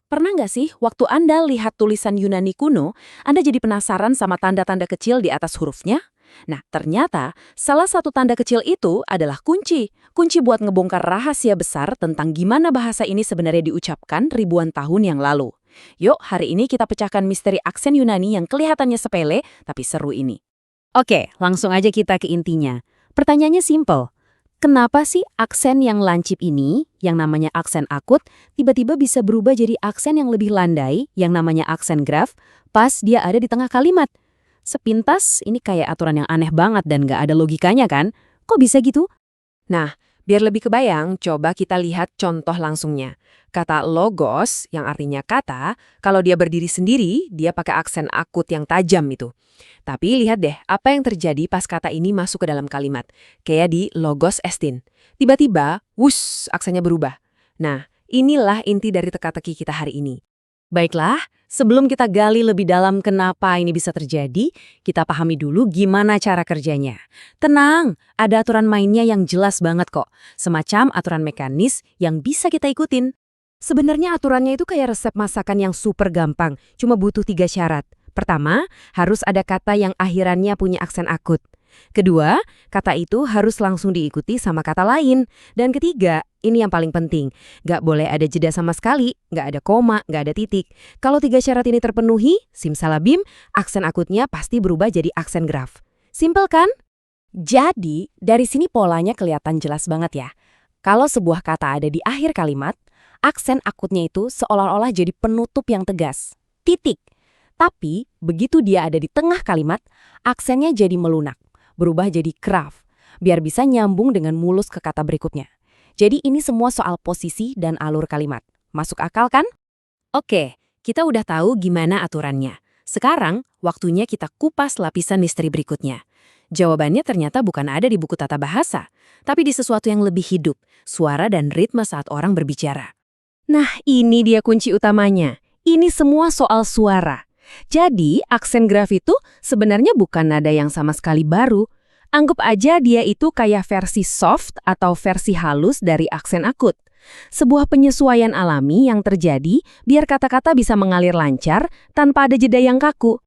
Pernah nggak sih, waktu Anda lihat tulisan Yunani kuno, Anda jadi penasaran sama tanda-tanda kecil di atas hurufnya? Nah, ternyata salah satu tanda kecil itu adalah kunci. Kunci buat ngebongkar rahasia besar tentang gimana bahasa ini sebenarnya diucapkan ribuan tahun yang lalu. Yuk, hari ini kita pecahkan misteri aksen Yunani yang kelihatannya sepele, tapi seru ini. Oke, langsung aja kita ke intinya. Pertanyaannya simple. Kenapa sih aksen yang lancip ini, yang namanya aksen akut, tiba-tiba bisa berubah jadi aksen yang lebih landai, yang namanya aksen graf, pas dia ada di tengah kalimat? Sepintas, ini kayak aturan yang aneh banget dan nggak ada logikanya kan? Kok bisa gitu? Nah, biar lebih kebayang, coba kita lihat contoh langsungnya. Kata logos, yang artinya kata, kalau dia berdiri sendiri, dia pakai aksen akut yang tajam itu. Tapi lihat deh, apa yang terjadi pas kata ini masuk ke dalam kalimat. Kayak di logos estin. Tiba-tiba, wuss, aksennya berubah. Nah, inilah inti dari teka-teki kita hari ini. Baiklah, sebelum kita gali lebih dalam kenapa ini bisa terjadi, kita pahami dulu gimana cara kerjanya. Tenang, ada aturan mainnya yang jelas banget kok. Semacam aturan mekanis yang bisa kita ikutin. Sebenarnya aturannya itu kayak resep masakan yang super gampang, cuma butuh 3 syarat. Pertama, harus ada kata yang akhirannya punya aksen akut. Kedua, kata itu harus langsung diikuti sama kata lain. Dan ketiga, ini yang paling penting, nggak boleh ada jeda sama sekali, nggak ada koma, nggak ada titik. Kalau 3 syarat ini terpenuhi, simsalabim, aksen akutnya pasti berubah jadi aksen graf. Simpel kan? Jadi, dari sini polanya kelihatan jelas banget ya. Kalau sebuah kata ada di akhir kalimat, aksen akutnya itu seolah-olah jadi penutup yang tegas. Titik. Tapi, begitu dia ada di tengah kalimat, aksennya jadi melunak, berubah jadi graf, biar bisa nyambung dengan mulus ke kata berikutnya. Jadi ini semua soal posisi dan alur kalimat. Masuk akal kan? Oke, kita udah tahu gimana aturannya. Sekarang, waktunya kita kupas lapisan misteri berikutnya. Jawabannya ternyata bukan ada di buku tata bahasa, tapi di sesuatu yang lebih hidup, suara dan ritme saat orang berbicara. Nah, ini dia kunci utamanya. Ini semua soal suara. Jadi, aksen graf itu sebenarnya bukan nada yang sama sekali baru. Anggap aja dia itu kayak versi soft atau versi halus dari aksen akut. Sebuah penyesuaian alami yang terjadi biar kata-kata bisa mengalir lancar tanpa ada jeda yang kaku.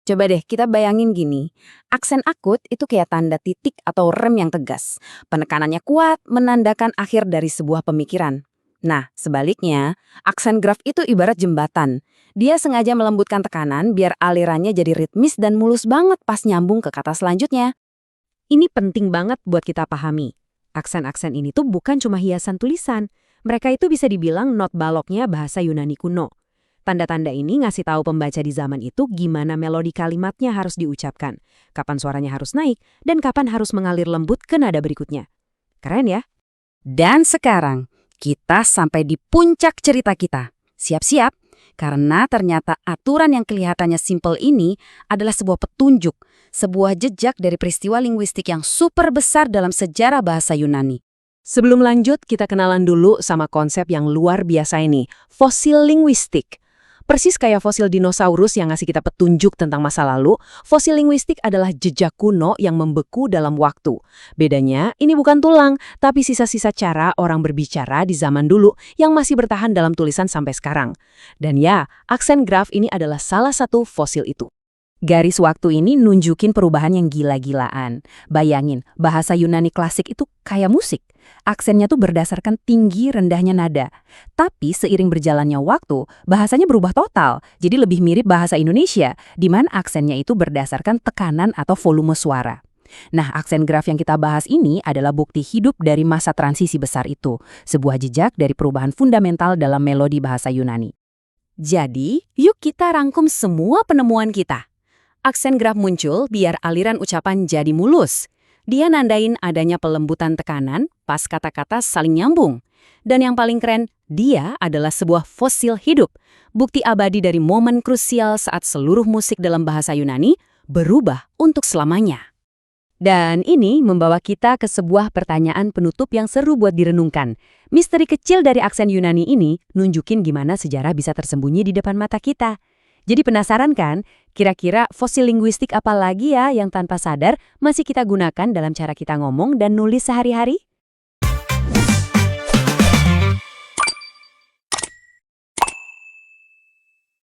Coba deh kita bayangin gini, aksen akut itu kayak tanda titik atau rem yang tegas. Penekanannya kuat menandakan akhir dari sebuah pemikiran. Nah, sebaliknya, aksen graf itu ibarat jembatan. Dia sengaja melembutkan tekanan biar alirannya jadi ritmis dan mulus banget pas nyambung ke kata selanjutnya. Ini penting banget buat kita pahami. Aksen-aksen ini tuh bukan cuma hiasan tulisan. Mereka itu bisa dibilang not baloknya bahasa Yunani kuno. Tanda-tanda ini ngasih tahu pembaca di zaman itu gimana melodi kalimatnya harus diucapkan, kapan suaranya harus naik, dan kapan harus mengalir lembut ke nada berikutnya. Keren ya? Dan sekarang, kita sampai di puncak cerita kita. Siap-siap, karena ternyata aturan yang kelihatannya simpel ini adalah sebuah petunjuk, sebuah jejak dari peristiwa linguistik yang super besar dalam sejarah bahasa Yunani. Sebelum lanjut, kita kenalan dulu sama konsep yang luar biasa ini, fosil linguistik. Persis kayak fosil dinosaurus yang ngasih kita petunjuk tentang masa lalu, fosil linguistik adalah jejak kuno yang membeku dalam waktu. Bedanya, ini bukan tulang, tapi sisa-sisa cara orang berbicara di zaman dulu yang masih bertahan dalam tulisan sampai sekarang. Dan ya, aksen graf ini adalah salah satu fosil itu. Garis waktu ini nunjukin perubahan yang gila-gilaan. Bayangin, bahasa Yunani klasik itu kayak musik. Aksennya tuh berdasarkan tinggi rendahnya nada. Tapi seiring berjalannya waktu, bahasanya berubah total. Jadi lebih mirip bahasa Indonesia, di mana aksennya itu berdasarkan tekanan atau volume suara. Nah, aksen graf yang kita bahas ini adalah bukti hidup dari masa transisi besar itu. Sebuah jejak dari perubahan fundamental dalam melodi bahasa Yunani. Jadi, yuk kita rangkum semua penemuan kita. Aksen graf muncul biar aliran ucapan jadi mulus. Dia nandain adanya pelembutan tekanan pas kata-kata saling nyambung. Dan yang paling keren, dia adalah sebuah fosil hidup. Bukti abadi dari momen krusial saat seluruh musik dalam bahasa Yunani berubah untuk selamanya. Dan ini membawa kita ke sebuah pertanyaan penutup yang seru buat direnungkan. Misteri kecil dari aksen Yunani ini nunjukin gimana sejarah bisa tersembunyi di depan mata kita. Jadi penasaran kan, kira-kira fosil linguistik apa lagi ya yang tanpa sadar masih kita gunakan dalam cara kita ngomong dan nulis sehari-hari?